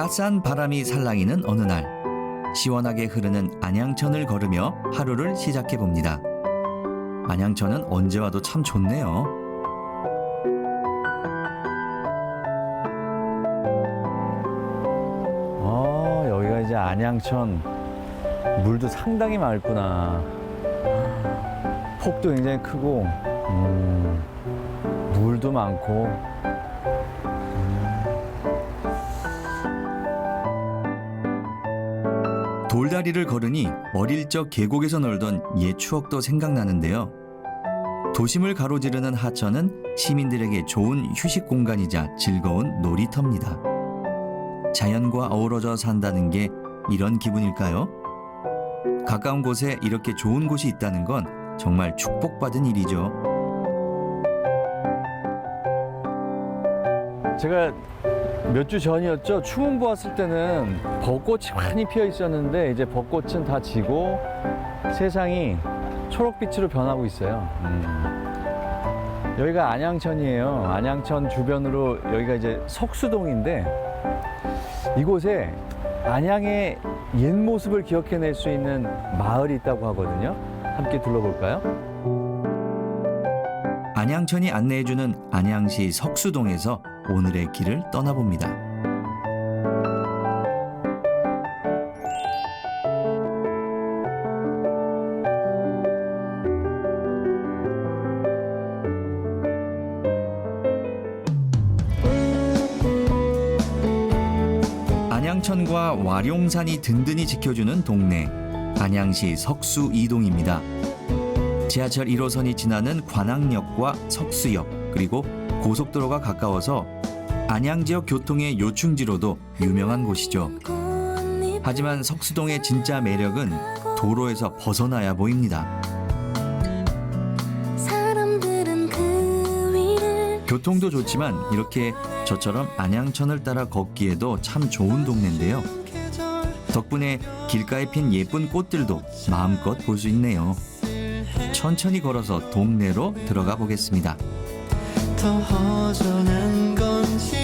화산 바람이 살랑이는 어느 날 시원하게 흐르는 안양천을 걸으며 하루를 시작해 봅니다. 안양천은 언제 와도 참 좋네요. 여기가 이제 안양천. 물도 상당히 맑구나. 폭도 굉장히 크고 물도 많고. 돌다리를 걸으니 어릴 적 계곡에서 놀던 옛 추억도 생각나는데요. 도심을 가로지르는 하천은 시민들에게 좋은 휴식 공간이자 즐거운 놀이터입니다. 자연과 어우러져 산다는 게 이런 기분일까요? 가까운 곳에 이렇게 좋은 곳이 있다는 건 정말 축복받은 일이죠. 제가 몇 주 전이었죠. 추운 왔을 때는 벚꽃이 많이 피어 있었는데 이제 벚꽃은 다 지고 세상이 초록빛으로 변하고 있어요. 여기가 안양천이에요. 안양천 주변으로 여기가 이제 석수동인데 이곳에 안양의 옛 모습을 기억해낼 수 있는 마을이 있다고 하거든요. 함께 둘러볼까요? 안양천이 안내해주는 안양시 석수동에서 오늘의 길을 떠나봅니다. 안양천과 와룡산이 든든히 지켜주는 동네 안양시 석수 2동입니다. 지하철 1호선이 지나는 관악역과 석수역 그리고 고속도로가 가까워서 안양 지역 교통의 요충지로도 유명한 곳이죠. 하지만 석수동의 진짜 매력은 도로에서 벗어나야 보입니다. 교통도 좋지만 이렇게 저처럼 안양천을 따라 걷기에도 참 좋은 동네인데요. 덕분에 길가에 핀 예쁜 꽃들도 마음껏 볼 수 있네요. 천천히 걸어서 동네로 들어가 보겠습니다. 더 허전한 건지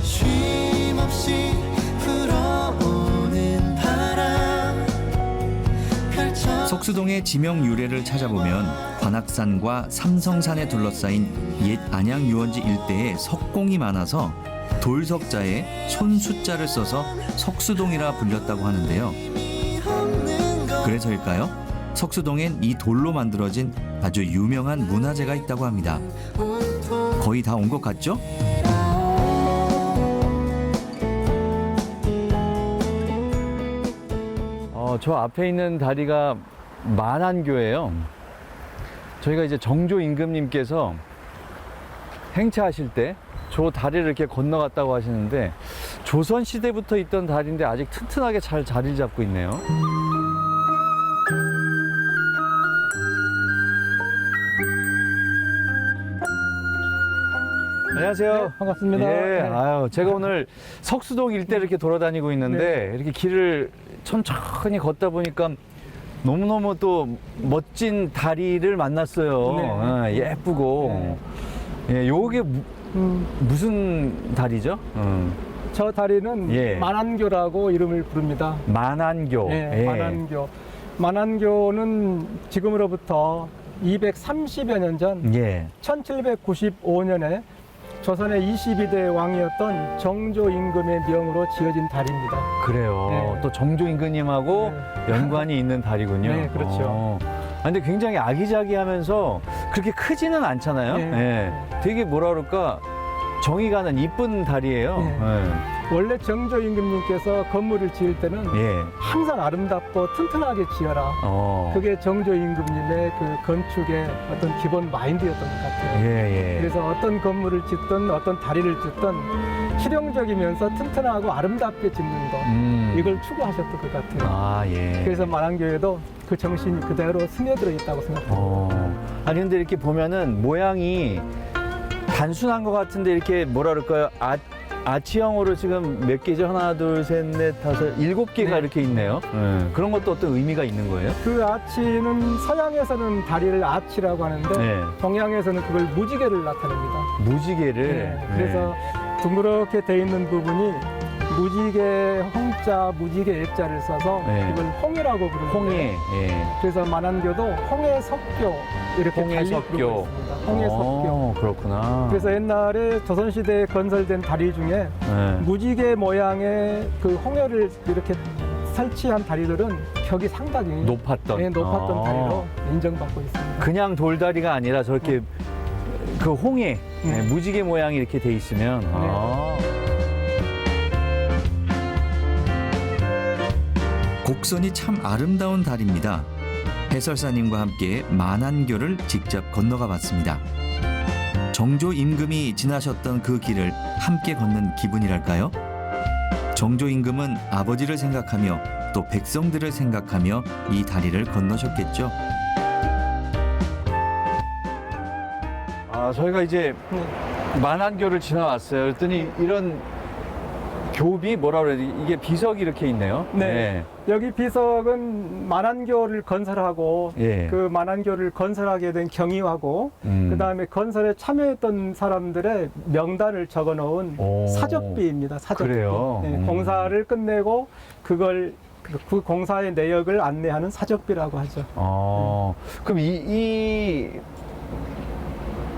쉼없이 불어오는 바람 석수동의 지명 유래를 찾아보면 관악산과 삼성산에 둘러싸인 옛 안양 유원지 일대에 석공이 많아서 돌석자에 손숫자를 써서 석수동이라 불렸다고 하는데요. 그래서일까요? 석수동엔 이 돌로 만들어진 아주 유명한 문화재가 있다고 합니다. 거의 다 온 것 같죠? 저 앞에 있는 다리가 만안교예요. 저희가 이제 정조 임금님께서 행차하실 때 저 다리를 이렇게 건너갔다고 하시는데 조선 시대부터 있던 다리인데 아직 튼튼하게 잘 자리를 잡고 있네요. 안녕하세요. 네, 반갑습니다. 예, 네. 아유, 제가 오늘 석수동 일대 이렇게 돌아다니고 있는데 이렇게 길을 천천히 걷다 보니까 너무너무 또 멋진 다리를 만났어요. 네. 아, 예쁘고. 예, 요게 무슨 다리죠? 저 다리는 예. 만안교라고 이름을 부릅니다. 만안교. 네, 예. 만안교. 만안교는 지금으로부터 230여 년 전 예. 1795년에 조선의 22대 왕이었던 정조 임금의 명으로 지어진 다리입니다. 그래요. 네. 또 정조 임금님하고 연관이 있는 다리군요. 네, 그렇죠. 근데 굉장히 아기자기하면서 그렇게 크지는 않잖아요. 네. 예. 되게 뭐라 그럴까 정이 가는 이쁜 다리예요. 네. 원래 정조 임금님께서 건물을 지을 때는 예. 항상 아름답고 튼튼하게 지어라. 그게 정조 임금님의 그 건축의 어떤 기본 마인드였던 것 같아요. 예, 예. 그래서 어떤 건물을 짓든 어떤 다리를 짓든 실용적이면서 튼튼하고 아름답게 짓는 것 이걸 추구하셨던 것 같아요. 아, 예. 그래서 만안교에도 그 정신이 그대로 스며들어 있다고 생각합니다. 아니 근데 이렇게 보면은 모양이 단순한 것 같은데 이렇게 뭐라 그럴까요? 아치형으로 지금 몇 개죠? 하나, 둘, 셋, 넷, 다섯, 7개가 네. 이렇게 있네요. 그런 것도 어떤 의미가 있는 거예요? 그 아치는 서양에서는 다리를 아치라고 하는데 네. 동양에서는 그걸 무지개를 나타냅니다. 무지개를. 네, 그래서 둥그렇게 돼 있는 부분이 무지개 홍자, 무지개 액자를 써서 네. 이걸 홍이라고 부르는데 홍해. 예. 그래서 만안교도 홍해석교 이렇게 홍해석교. 달리 부르고 있습니다. 홍해석교. 그렇구나. 그래서 옛날에 조선시대에 건설된 다리 중에 네. 무지개 모양의 그 홍해를 이렇게 설치한 다리들은 격이 상당히 높았던. 네, 높았던 아. 다리로 인정받고 있습니다. 그냥 돌다리가 아니라 저렇게 그 홍해, 네, 무지개 모양이 이렇게 돼 있으면. 아. 곡선이 참 아름다운 다리입니다. 해설사님과 함께 만안교를 직접 건너가 봤습니다. 정조 임금이 지나셨던 그 길을 함께 걷는 기분이랄까요? 정조 임금은 아버지를 생각하며 또 백성들을 생각하며 이 다리를 건너셨겠죠. 아, 저희가 이제 만안교를 지나왔어요. 그랬더니 이런 교비 뭐라 그래야 되지? 이게 비석이 이렇게 있네요. 네. 여기 비석은 만안교를 건설하고 예. 그 만안교를 건설하게 된 경위하고 그다음에 건설에 참여했던 사람들의 명단을 적어 놓은 오. 사적비입니다. 사적비. 그래요? 네, 공사를 끝내고 그걸 그 공사의 내역을 안내하는 사적비라고 하죠. 그럼 이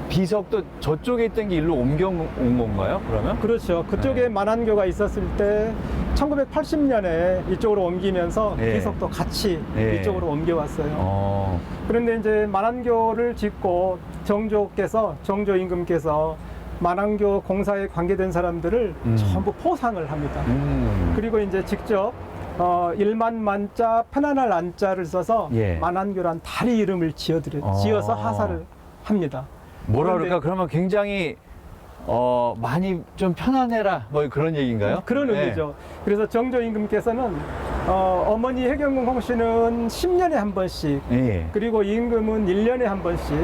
비석도 저쪽에 있던 게 일로 옮겨온 건가요? 그러면? 그렇죠. 그쪽에 네. 만안교가 있었을 때 1980년에 이쪽으로 옮기면서 네. 비석도 같이 네. 이쪽으로 옮겨왔어요. 그런데 이제 만안교를 짓고 정조 임금께서 만안교 공사에 관계된 사람들을 전부 포상을 합니다. 그리고 이제 직접 일만 만자 편안할 안자를 써서 예. 만안교란 다리 이름을 지어서 하사를 합니다. 뭐라 그런데- 그럴까? 그러면 굉장히 많이 좀 편안해라 뭐 그런 얘기인가요? 그런 네. 의미죠. 그래서 정조 임금께서는 어머니 해경궁 홍씨는 10년에 한 번씩 예. 그리고 임금은 1년에 한 번씩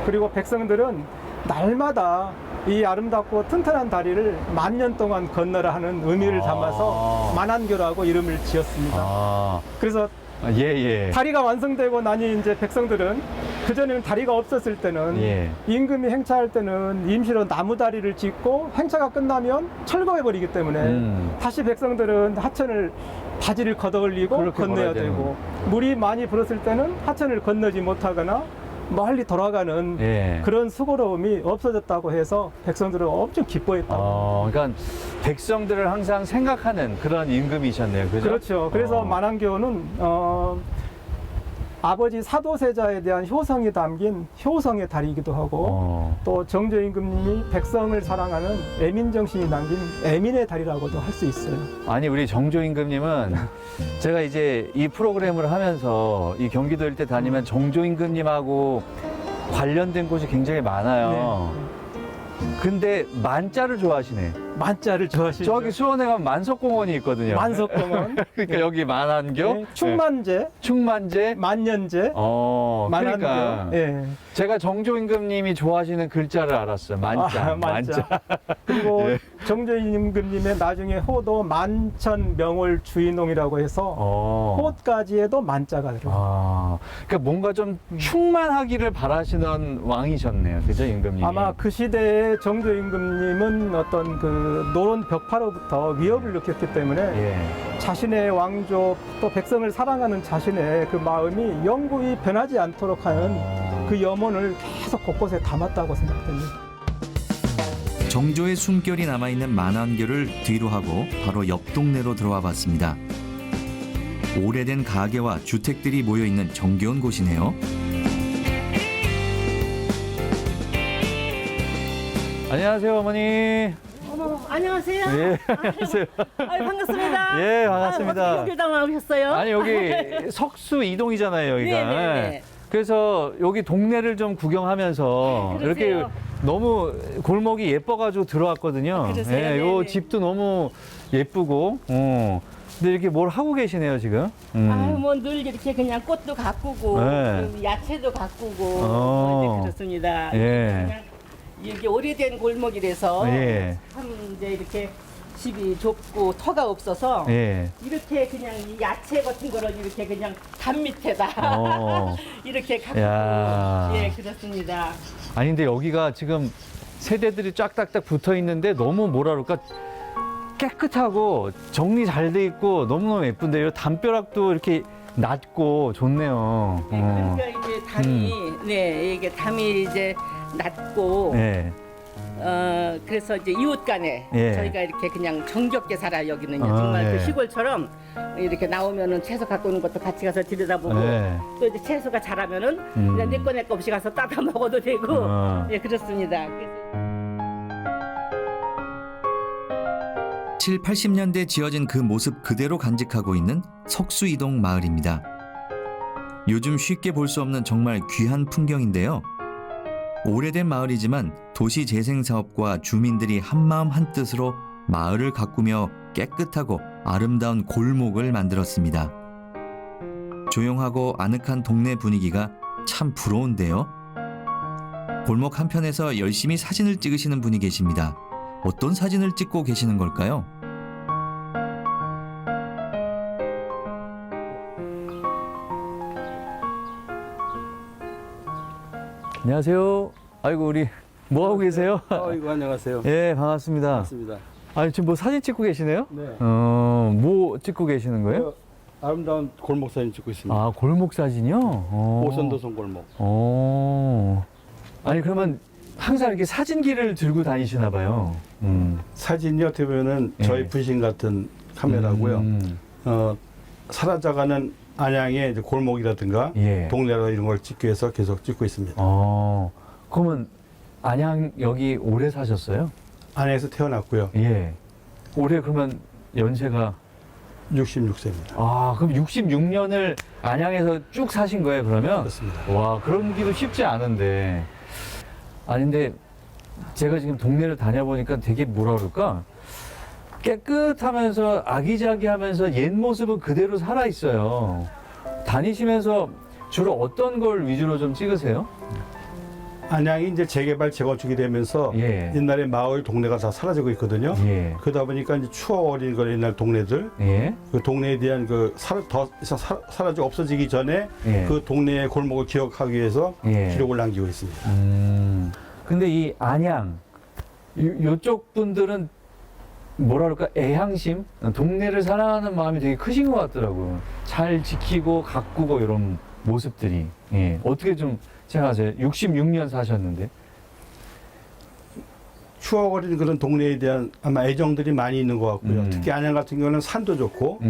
그리고 백성들은 날마다 이 아름답고 튼튼한 다리를 1000년 동안 건너라 하는 의미를 담아서 만안교라고 이름을 지었습니다. 그래서 예. 다리가 완성되고 나니 이제 백성들은 그전에는 다리가 없었을 때는 예. 임금이 행차할 때는 임시로 나무 다리를 짓고 행차가 끝나면 철거해 버리기 때문에 다시 백성들은 하천을 바지를 걷어올리고 그렇게 건너야 걸어야 되는 되고 물이 많이 불었을 때는 하천을 건너지 못하거나 멀리 돌아가는 예. 그런 수고로움이 없어졌다고 해서 백성들은 엄청 기뻐했다고. 그러니까 백성들을 항상 생각하는 그런 임금이셨네요. 그죠? 그렇죠. 그래서 만안교는 아버지 사도세자에 대한 효성이 담긴 효성의 다리이기도 하고 또 정조 임금님이 백성을 사랑하는 애민 정신이 담긴 애민의 다리라고도 할 수 있어요. 아니 우리 정조 임금님은 제가 이제 이 프로그램을 하면서 이 경기도 일대 다니면 정조 임금님하고 관련된 곳이 굉장히 많아요. 근데 만자를 좋아하시네. 만자를 좋아하시죠? 저기 수원에 가면 만석공원이 있거든요. 만석공원, 그러니까 여기 만안교, 네, 충만제, 충만제, 만년제, 그러니까 만안교. 예. 제가 정조 임금님이 좋아하시는 글자를 알았어요. 만자, 만자. 그리고 예. 정조 임금님의 나중에 호도 만천명월 주인홍이라고 해서 호까지에도 만자가 들어요. 그러니까 뭔가 좀 충만하기를 바라시는 왕이셨네요. 그죠, 임금님이? 아마 그 시대에 정조 임금님은 어떤 그 노론 벽파로부터 위협을 느꼈기 때문에 예. 자신의 왕족 또 백성을 사랑하는 자신의 그 마음이 영구히 변하지 않도록 하는 그 염원을 계속 곳곳에 담았다고 생각됩니다. 정조의 숨결이 남아있는 만안교를 뒤로 하고 바로 옆 동네로 들어와 봤습니다. 오래된 가게와 주택들이 모여있는 정겨운 곳이네요. 안녕하세요, 어머니. 어머, 안녕하세요. 예, 안녕하세요. 아유, 반갑습니다. 예, 반갑습니다. 어떻게 여길 당하셨어요? 아니, 여기 석수 이동이잖아요, 여기가. 네네네. 그래서 여기 동네를 좀 구경하면서 네, 그러세요. 이렇게 너무 골목이 예뻐가지고 들어왔거든요. 그러세요? 예, 요 네네. 집도 너무 예쁘고. 근데 이렇게 뭘 하고 계시네요, 지금. 아유, 뭐 늘 이렇게 그냥 꽃도 가꾸고, 네. 그 야채도 가꾸고, 어. 이제 그렇습니다. 예. 그냥 이게 오래된 골목이라서 예. 참 이제 이렇게 집이 좁고 터가 없어서 예. 이렇게 그냥 이 야채 같은 거를 이렇게 그냥 담 밑에다 어. 이렇게 갖고 야. 예 그렇습니다. 아니 근데 여기가 지금 세대들이 쫙딱딱 붙어 있는데 너무 뭐라 그럴까 깨끗하고 정리 잘 돼 있고 너무너무 예쁜데요. 담벼락도 이렇게 낮고 좋네요. 네, 그러니까 이제 담이 네 이게 담이 이제 낮고 예. 그래서 이제 이웃간에 예. 저희가 이렇게 그냥 정겹게 살아요 여기는요. 아, 정말 예. 그 시골처럼 이렇게 나오면은 채소 갖고 오는 것도 같이 가서 들여다보고 예. 또 이제 채소가 자라면은 그냥 내 거 없이 가서 따다 먹어도 되고 예 그렇습니다. 그래서 7, 80년대 지어진 그 모습 그대로 간직하고 있는 석수이동 마을입니다. 요즘 쉽게 볼 수 없는 정말 귀한 풍경인데요. 오래된 마을이지만 도시 재생 사업과 주민들이 한마음 한뜻으로 마을을 가꾸며 깨끗하고 아름다운 골목을 만들었습니다. 조용하고 아늑한 동네 분위기가 참 부러운데요. 골목 한편에서 열심히 사진을 찍으시는 분이 계십니다. 어떤 사진을 찍고 계시는 걸까요? 안녕하세요. 아이고 우리 뭐 하고 계세요? 이거 안녕하세요. 예, 반갑습니다. 반갑습니다. 아니 지금 뭐 사진 찍고 계시네요? 네. 뭐 찍고 계시는 거예요? 아름다운 골목 사진 찍고 있습니다. 아, 골목 사진이요? 오선도성 골목. 아니 그러면 항상 이렇게 사진기를 들고 다니시나 봐요. 사진이 어떻게 보면은 예. 저희 분신 같은 카메라고요. 사라져가는 안양의 이제 골목이라든가 예. 동네라 이런 걸 찍기 위해서 계속 찍고 있습니다. 그러면 안양 여기 오래 사셨어요? 안양에서 태어났고요. 예. 올해 그러면 연세가 66세입니다. 그럼 66년을 안양에서 쭉 사신 거예요, 그러면? 그렇습니다. 와, 그러기도 쉽지 않은데. 아니, 근데 제가 지금 동네를 다녀보니까 되게 뭐라 그럴까? 깨끗하면서 아기자기하면서 옛 모습은 그대로 살아있어요. 다니시면서 주로 어떤 걸 위주로 좀 찍으세요? 안양이 이제 재개발 재건축이 되면서 예. 옛날에 마을 동네가 다 사라지고 있거든요. 예. 그러다 보니까 이제 추억 어린 거 옛날 동네들 예. 그 동네에 대한 더 이상 사라져 없어지기 전에 예. 그 동네의 골목을 기억하기 위해서 예. 기록을 남기고 있습니다. 근데 이 안양, 요쪽 분들은 뭐라 그럴까, 애향심? 동네를 사랑하는 마음이 되게 크신 것 같더라고요. 잘 지키고 가꾸고 이런 모습들이. 예. 어떻게 좀 생각하세요? 66년 사셨는데. 추억 어린 그런 동네에 대한 아마 애정들이 많이 있는 것 같고요. 특히 안양 같은 경우는 산도 좋고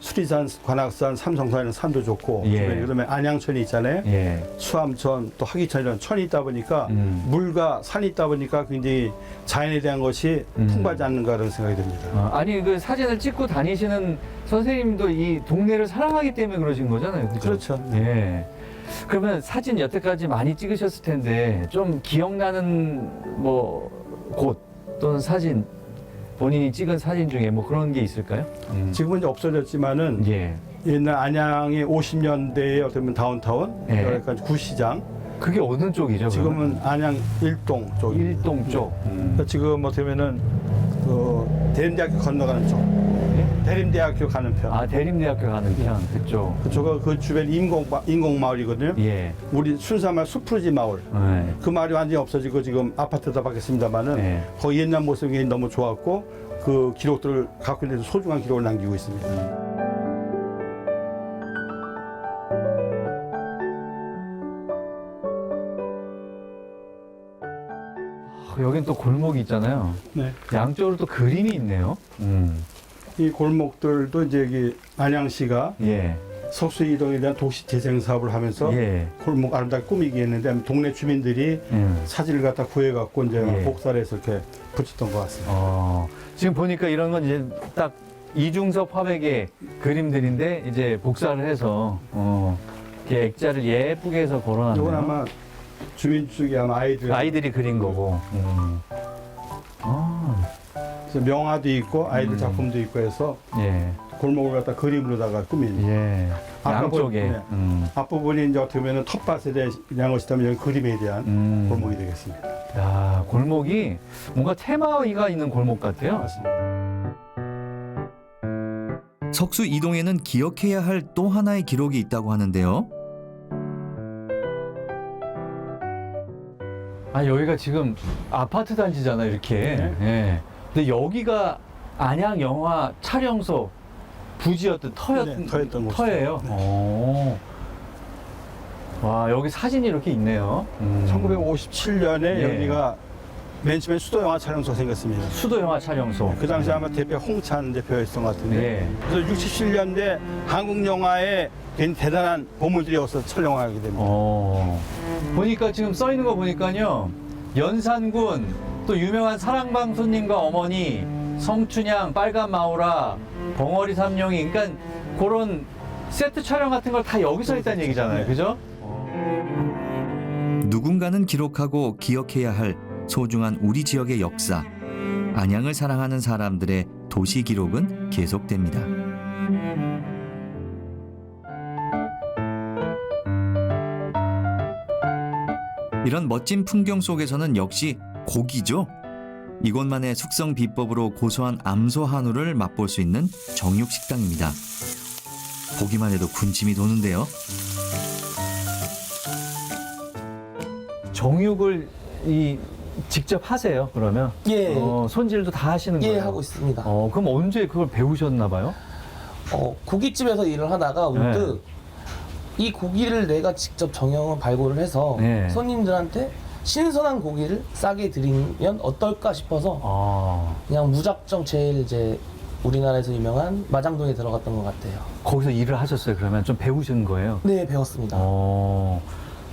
수리산, 관악산, 삼성산에는 산도 좋고 예. 그다음에 안양천이 있잖아요. 예. 수암천, 또 하기천 이런 천이 있다 보니까 물과 산이 있다 보니까 굉장히 자연에 대한 것이 풍부하지 않는가 그런 생각이 듭니다. 아니, 그 사진을 찍고 다니시는 선생님도 이 동네를 사랑하기 때문에 그러신 거잖아요. 그죠? 그렇죠. 예. 그러면 사진 여태까지 많이 찍으셨을 텐데 좀 기억나는 뭐 곳 또는 사진, 본인이 찍은 사진 중에 뭐 그런 게 있을까요? 지금은 이제 없어졌지만은 예. 옛날 안양의 50년대의 어떻게 보면 다운타운, 예. 그러니까 구시장, 그게 어느 쪽이죠? 지금은 안양 일동 쪽입니다. 일동 쪽. 그러니까 지금 어떻게 보면은 그 대림대학교 건너가는 쪽, 예? 대림대학교 가는 편. 아, 대림대학교 가는 편 그쪽. 그쪽은 그 주변 인공마을이거든요. 예. 우리 순사마을 수프루지 마을. 네. 그 마을이 완전히 없어지고 지금 아파트다 바뀌었습니다만은 네. 거기 옛날 모습이 너무 좋았고 그 기록들을 갖고 있는 소중한 기록을 남기고 있습니다. 여긴 또 골목이 있잖아요. 네. 양쪽으로 또 그림이 있네요. 이 골목들도 이제 여기 안양시가 예. 석수이동에 대한 도시 재생 사업을 하면서 예. 골목 아름답게 꾸미기 했는데 동네 주민들이 사진을 갖다 구해갖고 이제 예. 복사를 해서 이렇게 붙였던 것 같습니다. 지금 보니까 이런 건 이제 딱 이중섭 화백의 그림들인데 이제 복사를 해서 이렇게 액자를 예쁘게 해서 이건 걸어놨네요. 아마 주민 쪽이 아마 아이들이 그린 거고. 그래서 명화도 있고 아이들 작품도 있고 해서 예. 골목을 갖다 그림으로다가 꾸민. 예. 양쪽에. 네. 앞부분이 이제 어떻게 보면 텃밭에 대한 것이다면 여기 그림에 대한 골목이 되겠습니다. 야, 골목이 뭔가 테마가 있는 골목 같아요. 맞습니다. 석수 이동에는 기억해야 할 또 하나의 기록이 있다고 하는데요. 아, 여기가 지금 아파트 단지잖아요, 이렇게. 네. 예. 근데 여기가 안양 영화 촬영소 부지였던 네, 터였던 곳이죠. 터예요. 네. 오. 와, 여기 사진이 이렇게 있네요. 1957년에 예. 여기가 맨 처음에 수도 영화 촬영소가 생겼습니다. 수도 영화 촬영소. 그 당시 아마 대표 홍찬 대표였던 것 같은데 네. 그래서 67년대 한국 영화에 대단한 보물들이 여기서 촬영하게 됩니다. 보니까 지금 써 있는 거 보니까요. 연산군, 또 유명한 사랑방 손님과 어머니, 성춘향, 빨간 마우라, 벙어리 삼룡이, 그러니까 그런 세트 촬영 같은 걸 다 여기서 했다는 얘기잖아요. 네. 그죠? 누군가는 기록하고 기억해야 할 소중한 우리 지역의 역사. 안양을 사랑하는 사람들의 도시 기록은 계속됩니다. 이런 멋진 풍경 속에서는 역시 고기죠. 이곳만의 숙성 비법으로 고소한 암소 한우를 맛볼 수 있는 정육식당입니다. 보기만 해도 군침이 도는데요. 정육을 직접 하세요, 그러면? 예, 손질도 다 하시는 예, 거예요? 하고 있습니다. 그럼 언제 그걸 배우셨나 봐요? 고깃집에서 일을 하다가 문득 이 고기를 내가 직접 정형을 발굴을 해서 네. 손님들한테 신선한 고기를 싸게 드리면 어떨까 싶어서 그냥 무작정 제일 이제 우리나라에서 유명한 마장동에 들어갔던 것 같아요. 거기서 일을 하셨어요, 그러면? 좀 배우신 거예요? 네, 배웠습니다.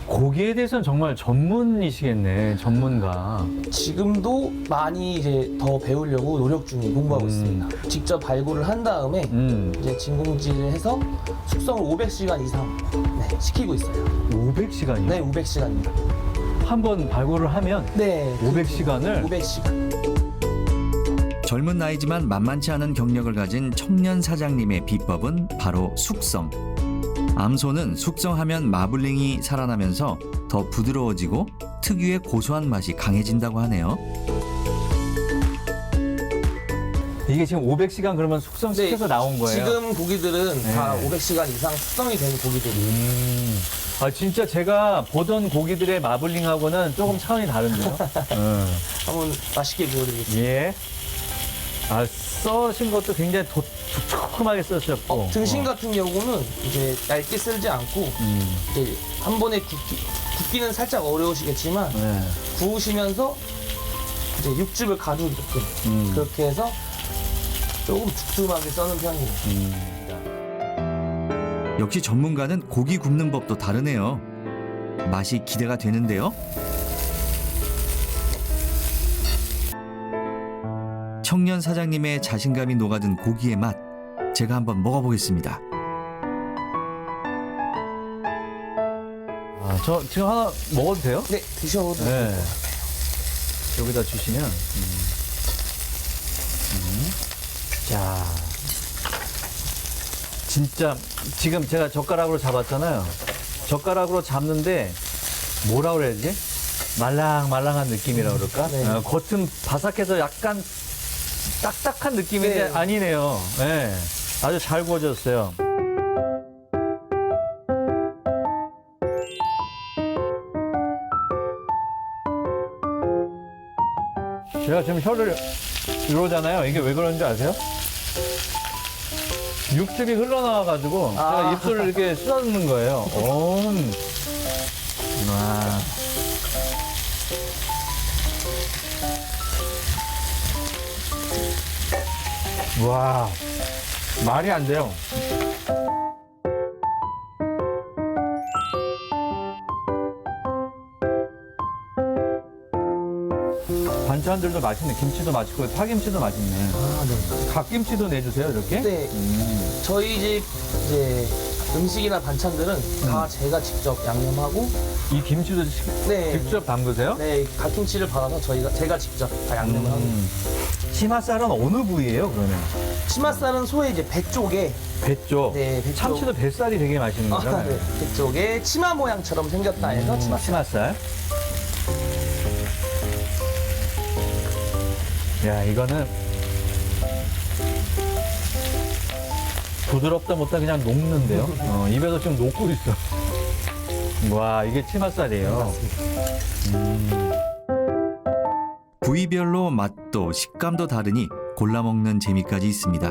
고기에 대해서는 정말 전문이시겠네, 전문가. 지금도 많이 이제 더 배우려고 노력 중에 공부하고 있습니다. 직접 발굴을 한 다음에 이제 진공질을 해서 숙성을 500시간 이상 시키고 있어요. 500시간이요? 네, 500시간입니다. 한 번 발굴을 하면 네, 500시간을? 500시간. 젊은 나이지만 만만치 않은 경력을 가진 청년 사장님의 비법은 바로 숙성. 암소는 숙성하면 마블링이 살아나면서 더 부드러워지고 특유의 고소한 맛이 강해진다고 하네요. 이게 지금 500시간 그러면 숙성시켜서 나온 거예요? 지금 고기들은 다 네. 500시간 이상 숙성이 된 고기들이에요. 아, 진짜 제가 보던 고기들의 마블링하고는 조금 차원이 다른데요? 한번 맛있게 구워드리겠습니다. 예. 아, 써신 것도 굉장히 도톰하게 써셨고. 등심 같은 경우는 이제 얇게 썰지 않고 이제 한 번에 굽기는 살짝 어려우시겠지만 네. 구우시면서 이제 육즙을 가두게끔 그렇게 해서 조금 두툼하게 써는 편이에요. 역시 전문가는 고기 굽는 법도 다르네요. 맛이 기대가 되는데요. 청년 사장님의 자신감이 녹아든 고기의 맛, 제가 한번 먹어보겠습니다. 아, 저 지금 하나 먹어도 돼요? 네, 드셔도 네. 될 것 같아요. 여기다 주시면. 자. 진짜 지금 제가 젓가락으로 잡았잖아요. 젓가락으로 잡는데 뭐라 그래야지? 말랑말랑한 느낌이라 그럴까? 네. 겉은 바삭해서 약간 딱딱한 느낌인데 네. 아니네요. 네. 아주 잘 구워졌어요. 제가 지금 혀를 이러잖아요. 이게 왜 그런지 아세요? 육즙이 흘러나와가지고 제가 입술을 이렇게 쓰다듬는 거예요. 와. 와, 말이 안 돼요. 반찬들도 맛있네. 김치도 맛있고 파김치도 맛있네. 아, 네. 갓김치도 내주세요, 이렇게? 네. 저희 집 이제 음식이나 반찬들은 다 제가 직접 양념하고 이 김치도 네. 직접 담그세요? 네, 갓김치를 받아서 제가 직접 다 양념을 하고 치맛살은 어느 부위예요, 그러면? 치맛살은 소의 이제 배 쪽에 배 쪽. 네, 배 쪽. 참치도 뱃살이 되게 맛있는 거잖아요. 네, 배 쪽에 치마 모양처럼 생겼다 해서 치맛살. 치맛살. 야, 이거는 부드럽다 못다 그냥 녹는데요. 입에서 지금 녹고 있어. 와, 이게 치맛살이에요. 부위별로 맛도 식감도 다르니 골라 먹는 재미까지 있습니다.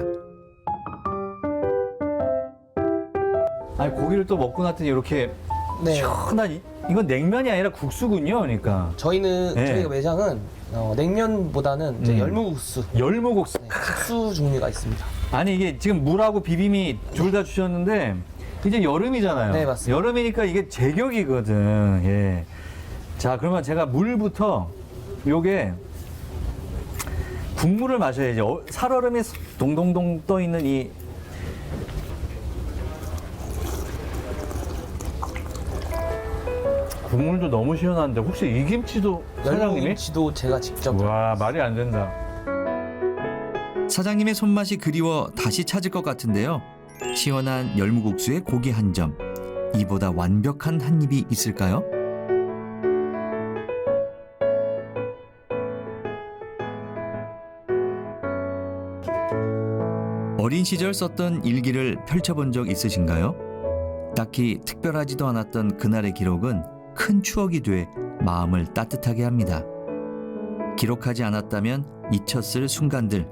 아니, 고기를 또 먹고 났더니 이렇게 네. 시원한 이건 냉면이 아니라 국수군요. 그러니까 저희는 네. 저희가 매장은 냉면보다는 이제 열무국수, 열무국수. 네, 국수 종류가 있습니다. 아니, 이게 지금 물하고 비빔이 둘 다 주셨는데 이제 여름이잖아요. 네, 맞습니다. 여름이니까 이게 제격이거든. 예. 자, 그러면 제가 물부터 요게 국물을 마셔야지. 살얼음이 동동동 떠 있는 이 국물도 너무 시원한데 혹시 이 김치도 사장님이? 열무김치도 제가 직접 와, 말이 안 된다. 사장님의 손맛이 그리워 다시 찾을 것 같은데요. 시원한 열무국수에 고기 한 점. 이보다 완벽한 한 입이 있을까요? 어린 시절 썼던 일기를 펼쳐본 적 있으신가요? 딱히 특별하지도 않았던 그날의 기록은 큰 추억이 돼 마음을 따뜻하게 합니다. 기록하지 않았다면 잊혔을 순간들,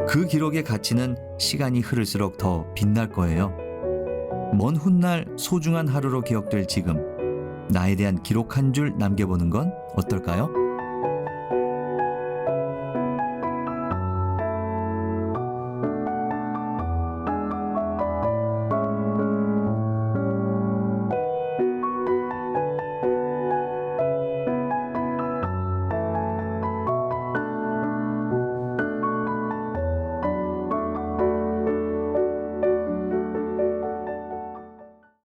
그 기록의 가치는 시간이 흐를수록 더 빛날 거예요. 먼 훗날 소중한 하루로 기억될 지금, 나에 대한 기록 한 줄 남겨보는 건 어떨까요?